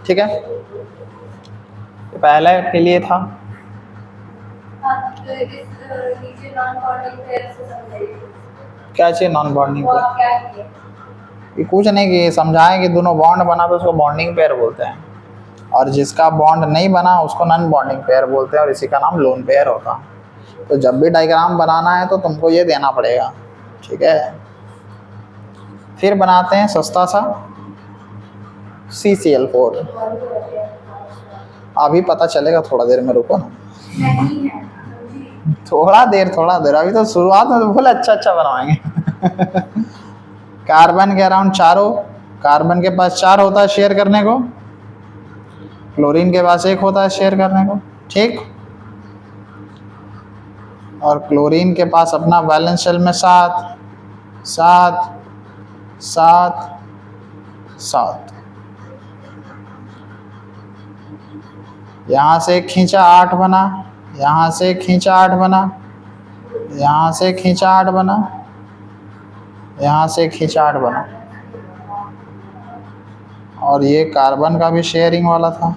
ठीक है, पहले के लिए था। क्या चाहिए नॉन बॉन्डिंग पेयर? ये कुछ नहीं कि समझाएं कि दोनों बॉन्ड बना तो उसको बॉन्डिंग पेयर बोलते हैं, और जिसका बॉन्ड नहीं बना उसको नॉन बॉन्डिंग पेयर बोलते हैं, और इसी का नाम लोन पेयर होता है। तो जब भी डायग्राम बनाना है तो तुमको ये देना पड़ेगा, ठीक है। फिर बनाते हैं सस्ता सा CCl4। अभी पता चलेगा, थोड़ा देर में, रुको ना, थोड़ा देर, अभी तो शुरुआत में तो बोले अच्छा बनाएंगे। कार्बन के अराउंड 4 हो, कार्बन के पास 4 होता है शेयर करने को, क्लोरीन के पास 1 होता है शेयर करने को, ठीक। और क्लोरीन के पास अपना वैलेंस शेल में 7 7 7 7, यहाँ से खींचा 8 बना, यहाँ से खींचा 8 बना, यहाँ से खींचा 8 बना, यहाँ से खींचा 8 बना, और ये कार्बन का भी शेयरिंग वाला था,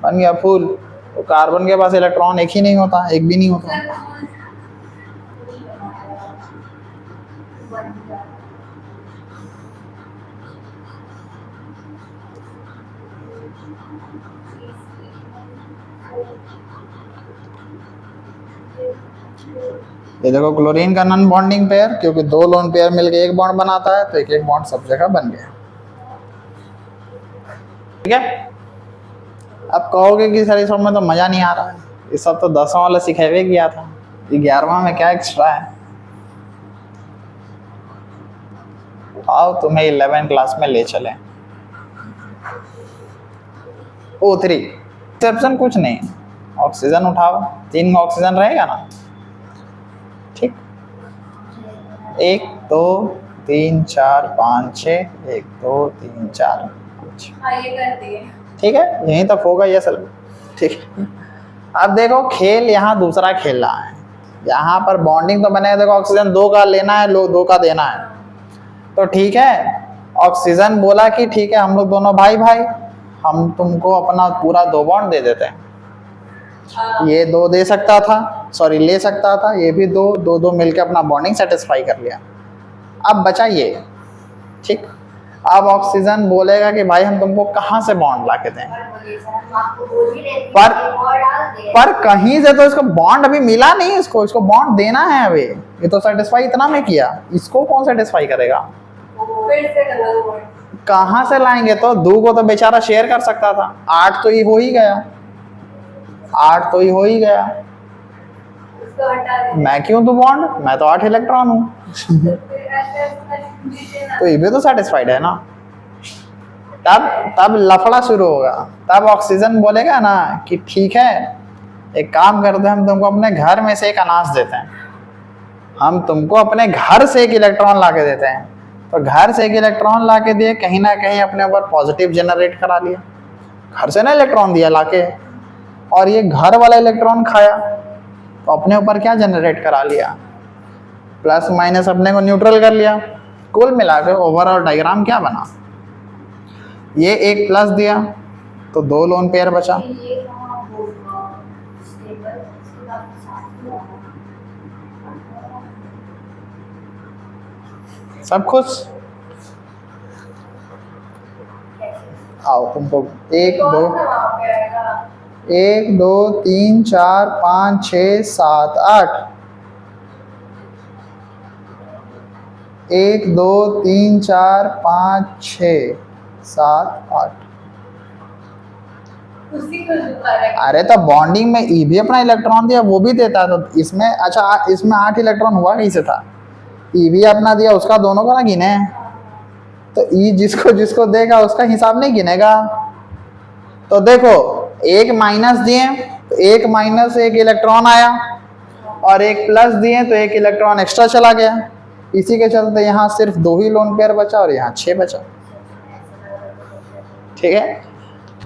बन गया फुल। तो कार्बन के पास इलेक्ट्रॉन एक ही नहीं होता, एक भी नहीं होता। ये देखो क्लोरीन का नॉन बॉन्डिंग पेयर, क्योंकि 2 लोन पेयर मिलके एक बॉन्ड बनाता है, तो एक एक बॉन्ड सब जगह बन गया, ठीक है। अब कहोगे कि सर इस सब में तो मजा नहीं आ रहा है, ये सब तो 10वां वाला सिखावे किया था, 11वां में क्या एक्स्ट्रा है। आओ तुम्हें 11 क्लास में ले चले। O3 एक्सेप्शन कुछ नहीं, ऑक्सीजन उठाओ, 3 ऑक्सीजन रहेगा ना, ठीक। 1 2 3 4 5 6, 1 2 3 4 5, ठीक है, यहीं तक होगा ये सब, ठीक है। अब देखो खेल यहाँ दूसरा खेल रहा है, यहाँ पर बॉन्डिंग तो बने, देखो ऑक्सीजन 2 का लेना है, 2 का देना है, तो ठीक है। ऑक्सीजन बोला कि ठीक है हम लोग दोनों भाई भाई, हम तुमको अपना पूरा 2 बॉन्ड दे देते हैं। ये 2 दे सकता था, सॉरी ले सकता था, ये भी 2 मिलके अपना बॉन्डिंग सेटिस्फाई कर लिया। अब बचा ये, ठीक। अब ऑक्सीजन बोलेगा कि भाई हम तुमको कहाँ से बॉन्ड ला के दें, पर कहीं से तो इसको बॉन्ड अभी मिला नहीं, इसको बॉन्ड देना है अभी, ये तो सेटिस्फाई इतना में किया, इसको कौन सेटिस्फाई करेगा, कहाँ से लाएंगे। तो 2 को तो बेचारा शेयर कर सकता था, 8 तो ये हो ही गया, 8 तो ये हो ही गया, मैं क्यों दूं बॉन्ड, मैं तो 8 इलेक्ट्रॉन हूँ। तो ये भी तो सेटिस्फाइड है ना। तब लफड़ा शुरू होगा, तब ऑक्सीजन बोलेगा ना कि ठीक है एक काम करते हैं, हम तुमको अपने घर में से एक अनाज देते हैं, हम तुमको अपने घर से एक इलेक्ट्रॉन ला के देते हैं। तो घर से एक इलेक्ट्रॉन ला के दिए, कहीं ना कहीं अपने ऊपर पॉजिटिव जनरेट करा लिया, घर से ना इलेक्ट्रॉन दिया लाके, और ये घर वाला इलेक्ट्रॉन खाया, तो अपने ऊपर क्या जनरेट करा लिया, प्लस माइनस अपने को न्यूट्रल कर लिया। कुल मिलाकर ओवरऑल डायग्राम क्या बना, ये एक प्लस दिया तो 2 लोन पेयर बचा, सब खुश। आओ तुमको 1 2 3 4 5 6 7 8, 1 2 3 4 5 6 7 8। अरे तो बॉन्डिंग में ई भी अपना इलेक्ट्रॉन दिया, वो भी देता है, तो इसमें अच्छा इसमें 8 इलेक्ट्रॉन हुआ कैसे था, ई भी अपना दिया, उसका दोनों का ना गिने, तो ई जिसको जिसको देगा उसका हिसाब नहीं गिनेगा। तो देखो एक माइनस दिए तो एक माइनस 1 इलेक्ट्रॉन आया, और एक प्लस दिए तो 1 इलेक्ट्रॉन एक्स्ट्रा चला गया, इसी के चलते यहाँ सिर्फ 2 ही लोन पेयर बचा और यहाँ 6 बचा, ठीक है।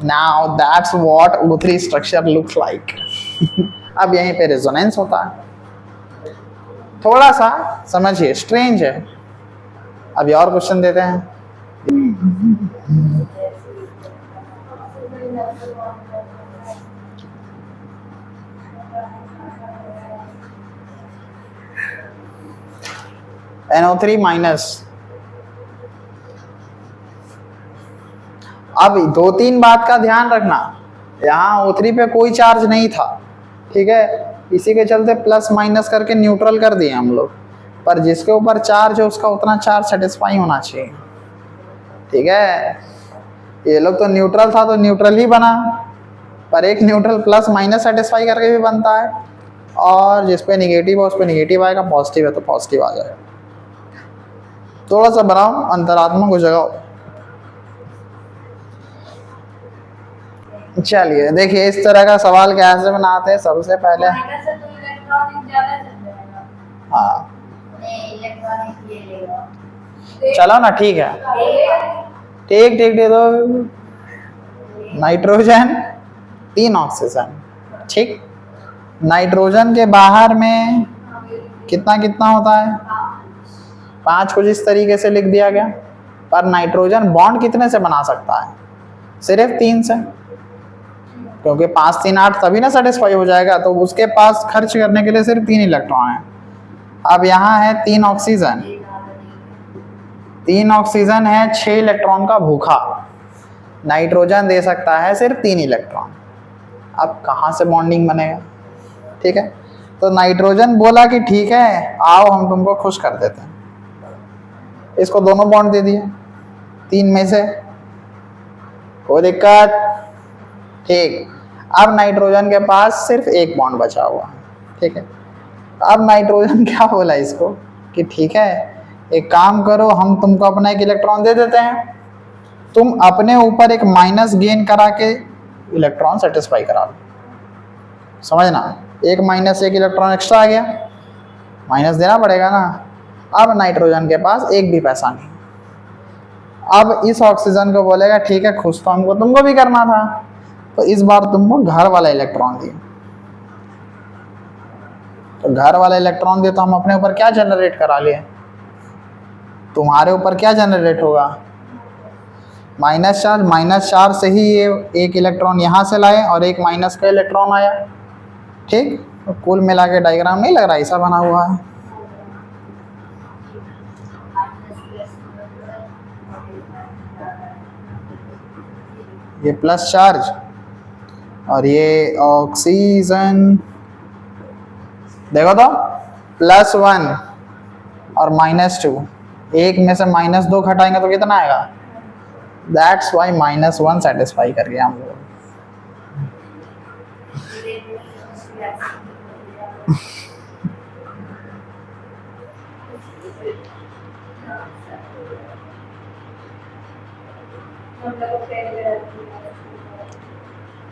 Now that's what O3 structure looks like. अब यहीं पे रेजोनेंस होता है, थोड़ा सा समझिए स्ट्रेंज है। अभी और क्वेश्चन देते हैं। NO3 minus. अब दो तीन बात का ध्यान रखना, यहाँ O3 पे कोई चार्ज नहीं था, ठीक है, इसी के चलते प्लस माइनस करके न्यूट्रल कर दिए हम लोग, पर जिसके ऊपर चार्ज है उसका उतना चार्ज सेटिस्फाई होना चाहिए, ठीक है। ये लोग तो न्यूट्रल था तो न्यूट्रल ही बना, पर एक न्यूट्रल प्लस माइनस सेटिस्फाई करके भी बनता है, और जिस पे निगेटिव है उस पे निगेटिव आएगा, पॉजिटिव है तो पॉजिटिव आ जाएगा। थोड़ा सा बनाओ, अंतरात्मा को जगाओ। चलिए देखिए, इस तरह का सवाल कैसे बनाते हैं। सबसे पहले हाँ चलो ना, ठीक है, ठीक ठीक दे दो। नाइट्रोजन 3 ऑक्सीजन, ठीक। नाइट्रोजन के बाहर में कितना कितना होता है? 5, कुछ इस तरीके से लिख दिया गया। पर नाइट्रोजन बॉन्ड कितने से बना सकता है? सिर्फ 3 से, क्योंकि 5 3 8 तभी ना सेटिस्फाई हो जाएगा, तो उसके पास खर्च करने के लिए सिर्फ 3 इलेक्ट्रॉन है। अब यहाँ है 3 ऑक्सीजन, 3 ऑक्सीजन है, 6 इलेक्ट्रॉन का भूखा। नाइट्रोजन दे सकता है सिर्फ 3 इलेक्ट्रॉन। अब कहाँ से बॉन्डिंग बनेगा? ठीक है, तो नाइट्रोजन बोला कि ठीक है आओ हम तुमको खुश कर देते हैं, इसको दोनों बॉन्ड दे दिए 3 में से, कोई दिक्कत, ठीक। अब नाइट्रोजन के पास सिर्फ एक बॉन्ड बचा हुआ है, ठीक है। अब नाइट्रोजन क्या बोला इसको कि ठीक है एक काम करो, हम तुमको अपना एक इलेक्ट्रॉन दे देते हैं, तुम अपने ऊपर एक माइनस गेन करा के इलेक्ट्रॉन सेटिस्फाई करा लो। समझना, एक माइनस एक इलेक्ट्रॉन एक्स्ट्रा आ गया, माइनस देना पड़ेगा ना। अब नाइट्रोजन के पास एक भी पैसा नहीं। अब इस ऑक्सीजन को बोलेगा ठीक है खुश तो हमको तुमको भी करना था, तो इस बार तुमको घर वाला इलेक्ट्रॉन दिए। तो घर वाला इलेक्ट्रॉन दिए तो हम अपने ऊपर क्या जनरेट करा लिए? तुम्हारे ऊपर क्या जनरेट होगा? Minus charge. माइनस चार्ज से ही ये एक इलेक्ट्रॉन यहाँ से लाए और एक माइनस का इलेक्ट्रॉन आया, ठीक। तो कुल मिला के डायग्राम नहीं लग रहा ऐसा बना हुआ है। ये प्लस चार्ज और ये ऑक्सीजन, देखो तो +1 और -2, एक में से -2 घटाएंगे तो कितना आएगा? दैट्स वाई -1 सेटिस्फाई कर गया हम लोग।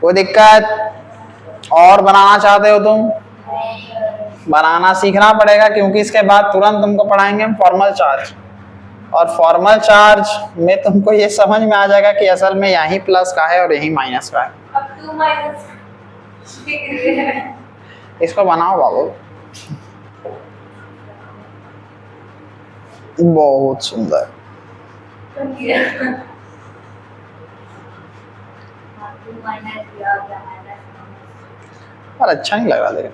कोई दिक्कत और बनाना चाहते हो तुम? बनाना सीखना पड़ेगा, क्योंकि इसके बाद तुरंत तुमको पढ़ाएंगे हम फॉर्मल चार्ज, और फॉर्मल चार्ज में तुमको ये समझ में आ जाएगा कि असल में यही प्लस का है और यही माइनस का है। अब 2 माइनस इसको बनाओ बाबू, बहुत सुंदर। पर अच्छा नहीं लग रहा लेकिन।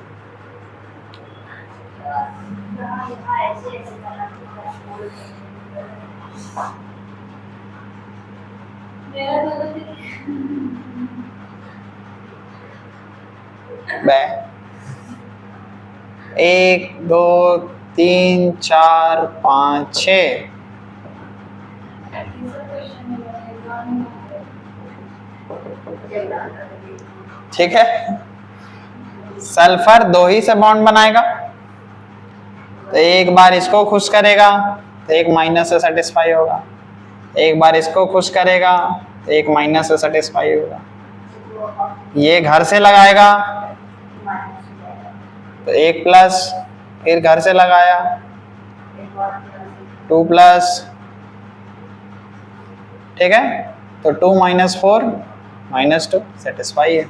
बे 1 2 3 4 5 6, ठीक है। सल्फर 2 ही से बॉन्ड बनाएगा, तो एक बार इसको खुश करेगा तो एक माइनस से सेटिस्फाई होगा, एक बार इसको खुश करेगा तो एक माइनस से सेटिस्फाई होगा। ये घर से लगाएगा तो एक प्लस, फिर घर से लगाया 2 प्लस, ठीक है। तो 2 - 4 -2 सेटिस्फाई है।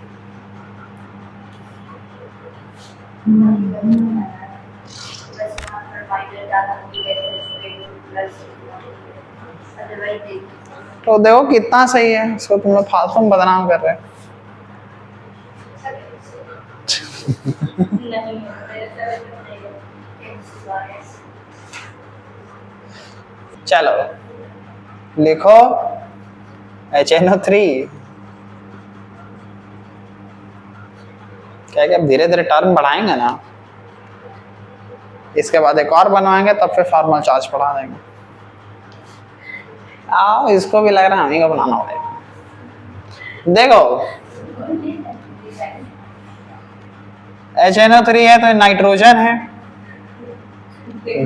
तो देखो कितना सही है, इसको तुम लोग फालतू में बदनाम कर रहे हो। चलो लिखो HNO3। क्या क्या धीरे धीरे टर्म बढ़ाएंगे ना, इसके बाद एक और बनवाएंगे तब फिर फॉर्मल चार्ज पढ़ा देंगे। आओ इसको भी लग रहा है हम ही को बनाना पड़ेगा। देखो HNO3 है तो नाइट्रोजन है,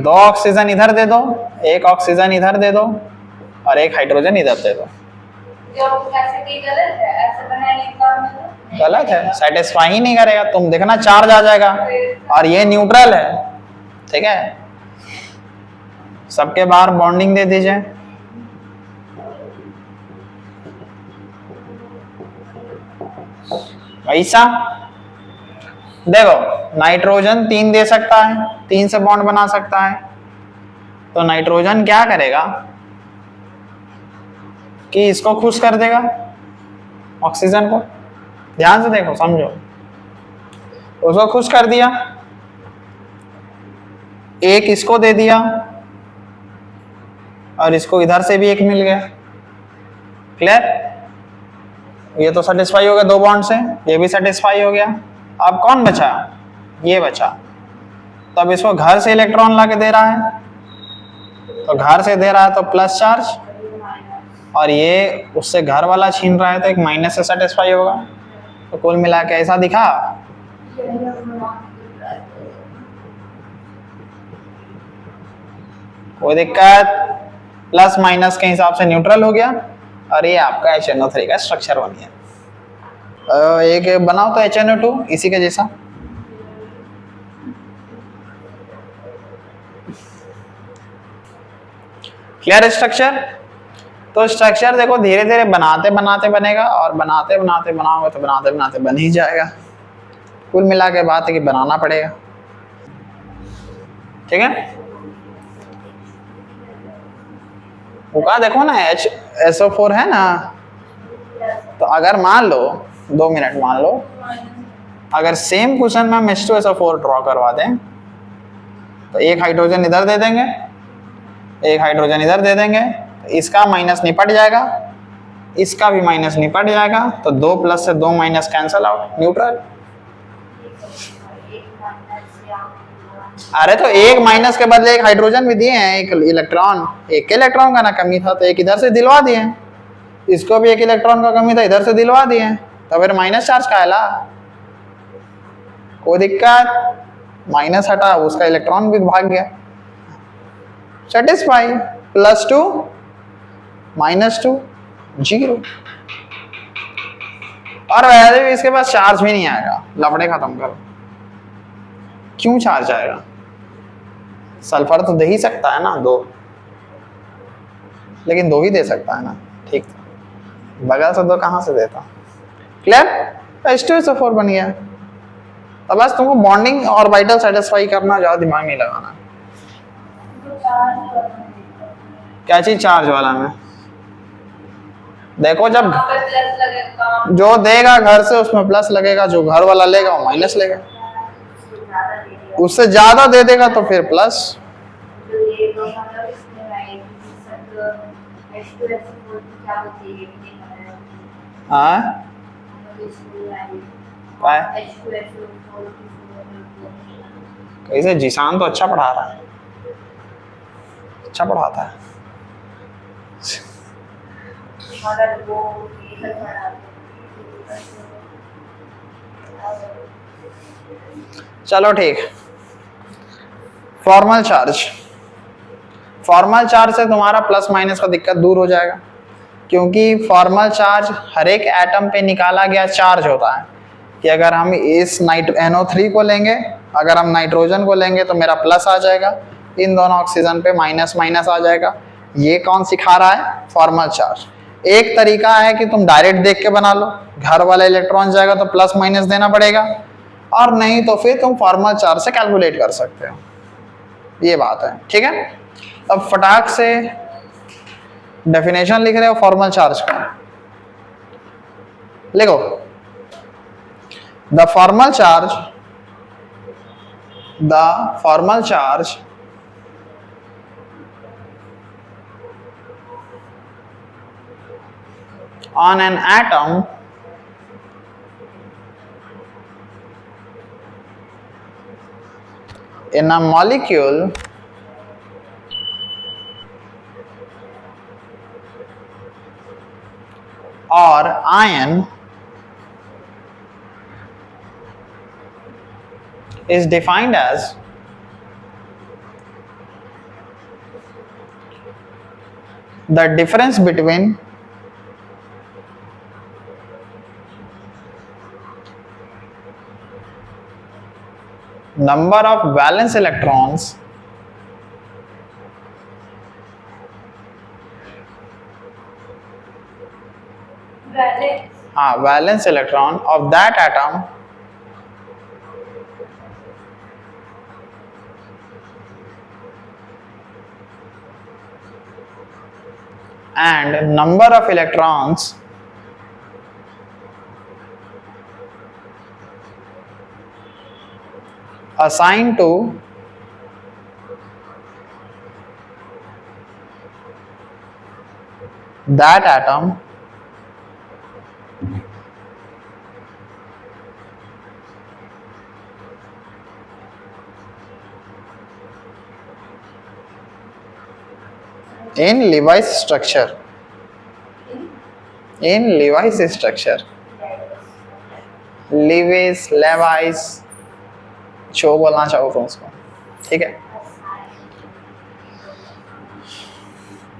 2 ऑक्सीजन इधर दे दो, 1 ऑक्सीजन इधर दे दो और 1 हाइड्रोजन इधर दे दो। गलत है, सेटिस्फाई ही नहीं करेगा। तुम देखना चार्ज आ जाएगा और ये न्यूट्रल है, ठीक है। सबके बाहर बॉन्डिंग दे दीजिए। ऐसा देखो नाइट्रोजन 3 दे सकता है, 3 से बॉन्ड बना सकता है। तो नाइट्रोजन क्या करेगा कि इसको खुश कर देगा ऑक्सीजन को। ध्यान से देखो समझो, उसको खुश कर दिया, 1 इसको दे दिया और इसको इधर से भी 1 मिल गया। क्लियर? ये तो सेटिस्फाई हो गया 2 बॉन्ड से, ये भी सेटिस्फाई हो गया। अब कौन बचा? ये बचा। तो अब इसको घर से इलेक्ट्रॉन ला के दे रहा है, तो घर से दे रहा है तो प्लस चार्ज, और ये उससे घर वाला छीन रहा है तो एक माइनस से सेटिस्फाई होगा। तो कुल मिला के ऐसा दिखा। कोई दिक्कत? प्लस माइनस के हिसाब से न्यूट्रल हो गया और ये आपका HNO3 का स्ट्रक्चर बन गया। एक बनाओ तो HNO2 इसी के जैसा। Clear structure? तो स्ट्रक्चर देखो धीरे धीरे बनाते बनाते बनेगा और बनाते बनाते बनाओगे तो बनाते बनाते बन ही जाएगा। कुल मिला के बात है कि बनाना पड़ेगा, ठीक है। वो कहा देखो ना SO4 है ना, तो अगर मान लो 2 मिनट मान लो, अगर सेम क्वेश्चन में हम H2SO4 ड्रॉ करवा दें तो 1 हाइड्रोजन इधर दे देंगे, 1 हाइड्रोजन इधर दे देंगे, तो इसका माइनस निपट जाएगा, इसका भी माइनस निपट जाएगा। तो 2 प्लस से 2 माइनस कैंसल आउट, न्यूट्रल। अरे तो 1 माइनस के बदले 1 हाइड्रोजन भी दिए हैं, 1 इलेक्ट्रॉन, 1 इलेक्ट्रॉन का ना कमी था तो 1 इधर से दिलवा दिए, इसको भी 1 इलेक्ट्रॉन का कमी था इधर से दिलवा दिए, तो फिर माइनस चार्ज का आला। कोई दिक्कत? माइनस हटा, उसका इलेक्ट्रॉन भी भाग गया, सेटिस्फाई। +2 -2 0। और वैसे भी इसके पास चार्ज भी नहीं आएगा, लफड़े खत्म करो। क्यों चार्ज आएगा? सल्फर तो दे ही सकता है ना 2, लेकिन 2 ही दे सकता है ना, ठीक। बगल से 2 कहां से देता? क्लियर? H2SO4 बन गया। तो बस तुमको बॉन्डिंग और वाइटल सेटिस्फाई करना, ज्यादा दिमाग नहीं लगाना। क्या चीज चार्ज वाला में? देखो जब जो देगा घर से उसमें प्लस लगेगा, जो घर वाला लेगा वो माइनस लेगा। उससे ज्यादा दे देगा तो फिर प्लस। हाँ कैसे? जीशान तो अच्छा पढ़ा रहा है, अच्छा पढ़ाता है। चलो ठीक। फॉर्मल चार्ज, फॉर्मल चार्ज से तुम्हारा प्लस माइनस का दिक्कत दूर हो जाएगा, क्योंकि फॉर्मल चार्ज हर एक एटम पे निकाला गया चार्ज होता है। कि अगर हम इस NO3 को लेंगे, अगर हम नाइट्रोजन को लेंगे तो मेरा प्लस आ जाएगा, इन दोनों ऑक्सीजन पे माइनस माइनस आ जाएगा। ये कौन सिखा रहा है? Formal charge. एक तरीका है कि तुम डायरेक्ट देख के बना लो, घर वाला इलेक्ट्रॉन जाएगा तो प्लस माइनस देना पड़ेगा, और नहीं तो फिर तुम फॉर्मल चार्ज से कैलकुलेट कर सकते हो। ये बात है, ठीक है। अब फटाक से डेफिनेशन लिख रहे हो फॉर्मल चार्ज का, लिखो the formal charge on an atom in a molecule or ion is defined as the difference between number of valence electrons valence electron of that atom and number of electrons assigned to that atom in Lewis structure. In Lewis structure. Lewis जो बोलना चाहो तुम उसको, ठीक है।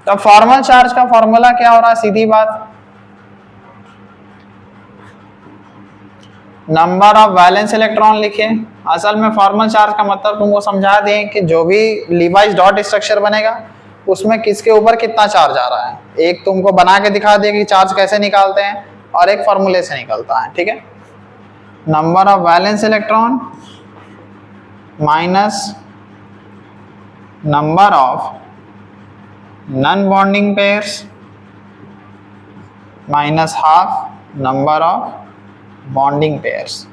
तो formal charge का formula क्या हो रहा है, सीधी बात, नंबर ऑफ वैलेंस इलेक्ट्रॉन लिखे। असल में फॉर्मल चार्ज का मतलब तुमको समझा दें कि जो भी लीवाइस डॉट स्ट्रक्चर बनेगा उसमें किसके ऊपर कितना चार्ज आ रहा है, एक तुमको बना के दिखा दे कि चार्ज कैसे निकालते हैं और एक फॉर्मूले से निकलता है, ठीक है। Number of valence electron minus number of non bonding pairs minus half number of bonding pairs,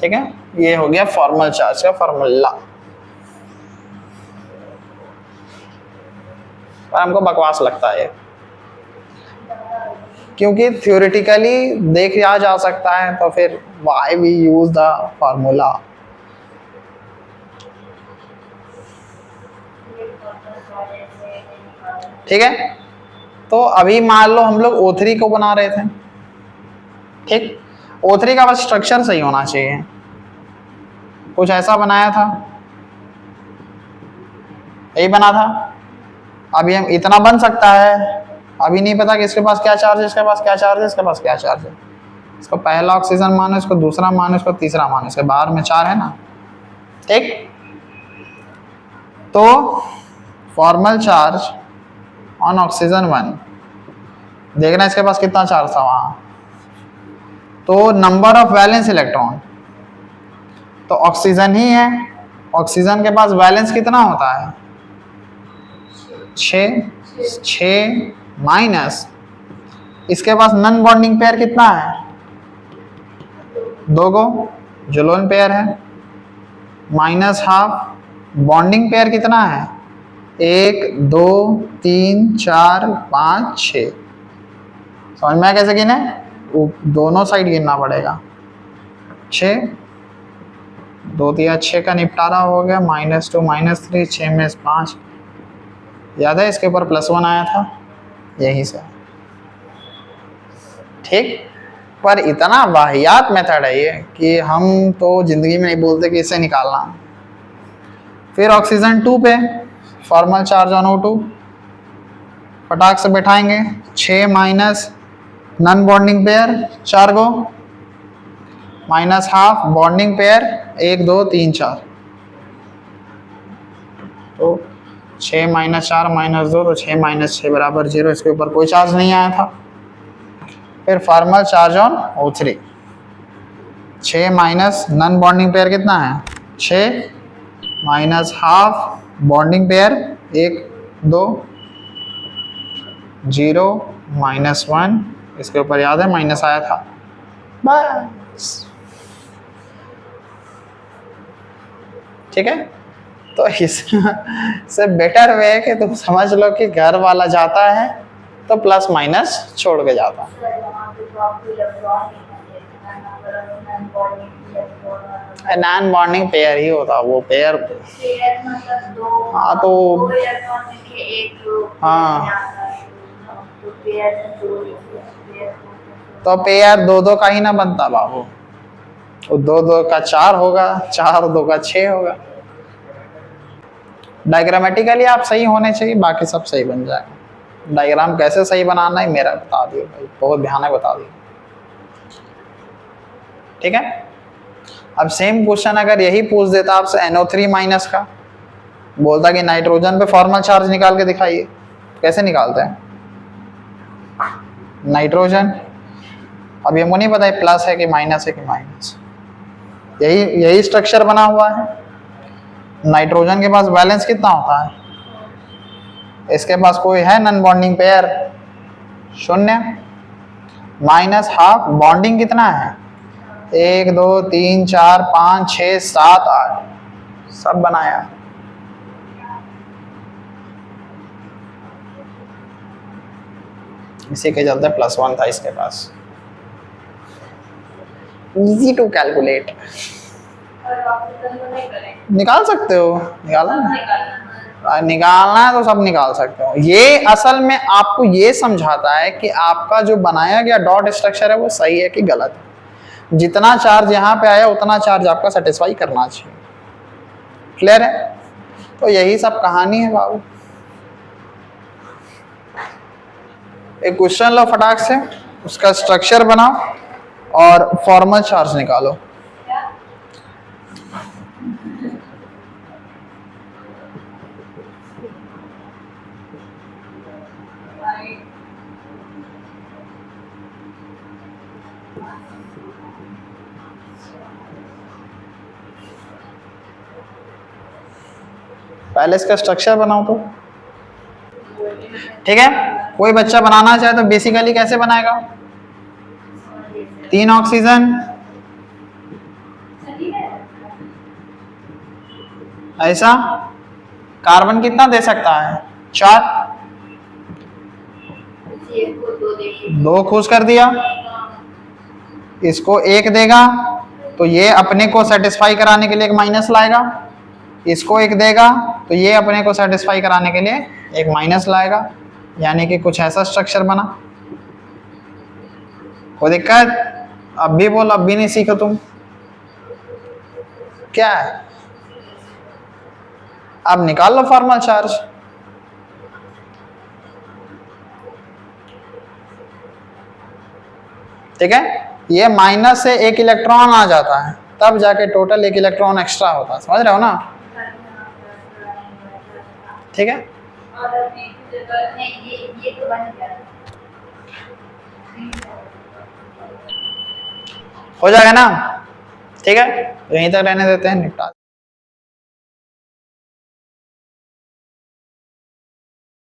ठीक है। ये हो गया फॉर्मल चार्ज का फॉर्मूला। पर हमको बकवास लगता है क्योंकि थ्योरेटिकली देखा जा सकता है, तो फिर why we use the formula. ठीक है, तो अभी मान लो हम लोग O3 को बना रहे थे, ठीक। O3 का बस स्ट्रक्चर सही होना चाहिए, कुछ ऐसा बनाया था, यही बना था। अभी हम इतना बन सकता है, अभी नहीं पता कि इसके पास क्या चार्ज है, इसके पास क्या चार्ज है, इसके पास क्या चार्ज है। इसको पहला ऑक्सीजन मानो, इसको दूसरा मानो, इसको तीसरा मानो, इसके बाहर में 4 है ना, ठीक। तो फॉर्मल चार्ज ऑन ऑक्सीजन 1, देखना इसके पास कितना चार्ज था वहां। तो नंबर ऑफ वैलेंस इलेक्ट्रॉन, तो ऑक्सीजन ही है, ऑक्सीजन के पास वैलेंस कितना होता है 6 माइनस इसके पास नॉन बॉन्डिंग पेयर कितना है 2 गो जो लोन पेयर है, माइनस हाफ बॉन्डिंग पेयर कितना है 1 2 3 4 5 6। समझ में कैसे गिने, दोनों साइड गिनना पड़ेगा। 6 2 3 6 का निपटारा हो गया, -2 -3 6 में 5, याद है इसके ऊपर +1 आया था यहीं से, ठीक। पर इतना वाहियात मेथड है ये कि हम तो जिंदगी में नहीं बोलते कि इसे निकालना। फिर ऑक्सीजन 2 पे फॉर्मल चार्ज ऑन O2 फटाक से बैठाएंगे, 6 माइनस नॉन बॉन्डिंग पेयर 4 गो, माइनस हाफ बॉन्डिंग पेयर 1 2 3 4, तो 6 माइनस 4 माइनस 2, तो 6 माइनस 6 बराबर 0, इसके ऊपर कोई चार्ज नहीं आया था। फिर formal charge on O3, 6 minus non bonding pair कितना है 6 माइनस हाफ बॉन्डिंग पेयर 1 2 0 -1, इसके ऊपर याद है माइनस आया था, बस। ठीक है, तो इससे बेटर वे है कि तुम समझ लो कि घर वाला जाता है तो प्लस माइनस छोड़ के जाता है। नॉन बॉन्डिंग पेयर ही होता, वो पेयर। हाँ तो हाँ, तो पेयर 2 2 का ही ना बनता बाबू, वो 2 2 का 4 होगा, 4 2 का 6 होगा। डायग्रामेटिकली आप सही होने चाहिए, बाकी सब सही बन जाएगा। डायग्राम कैसे सही बनाना है मेरा बता दियो भाई, बहुत ध्यान है, बता दियो। ठीक है, अब सेम क्वेश्चन अगर यही पूछ देता आपसे NO3 माइनस का, बोलता कि नाइट्रोजन पे फॉर्मल चार्ज निकाल के दिखाइए, कैसे निकालते हैं नाइट्रोजन? अब ये मुझे नहीं पता है प्लस है कि माइनस है कि माइनस, यही स्ट्रक्चर बना हुआ है। नाइट्रोजन के पास बैलेंस कितना होता है? इसके पास कोई है non bonding pair? 0 minus half, bonding कितना है? 1 2 3 4 5 6 7 8, सब बनाया। इसी के चलते +1 था इसके पास। इजी टू कैलकुलेट, निकाल सकते हो, निकालना है तो सब निकाल सकते हो। ये असल में आपको ये समझाता है कि आपका जो बनाया गया डॉट स्ट्रक्चर है वो सही है कि गलत है। जितना चार्ज यहाँ पे आया उतना चार्ज आपका सेटिस्फाई करना चाहिए। क्लियर है? तो यही सब कहानी है बाबू। एक क्वेश्चन लो फटाक से, उसका स्ट्रक्चर बनाओ और फॉर्मल चार्ज निकालो। पहले इसका स्ट्रक्चर बनाओ तो ठीक है। कोई बच्चा बनाना चाहे तो बेसिकली कैसे बनाएगा? 3 ऑक्सीजन, ऐसा। कार्बन कितना दे सकता है? 4, 2 खोज कर दिया, इसको 1 देगा तो ये अपने को सेटिस्फाई कराने के लिए एक माइनस लाएगा, इसको 1 देगा तो ये अपने को सेटिस्फाई कराने के लिए एक माइनस लाएगा, यानी कि कुछ ऐसा स्ट्रक्चर बना। कोई दिक्कत? अब भी बोल, अब भी नहीं सीखो तुम, क्या है? अब निकाल लो फॉर्मल चार्ज। ठीक है, ये माइनस से 1 इलेक्ट्रॉन आ जाता है, तब जाके टोटल 1 इलेक्ट्रॉन एक्स्ट्रा होता है। समझ रहे हो ना? ठीक है, हो जाएगा ना? ठीक है, यहीं तक रहने देते हैं, निपटा।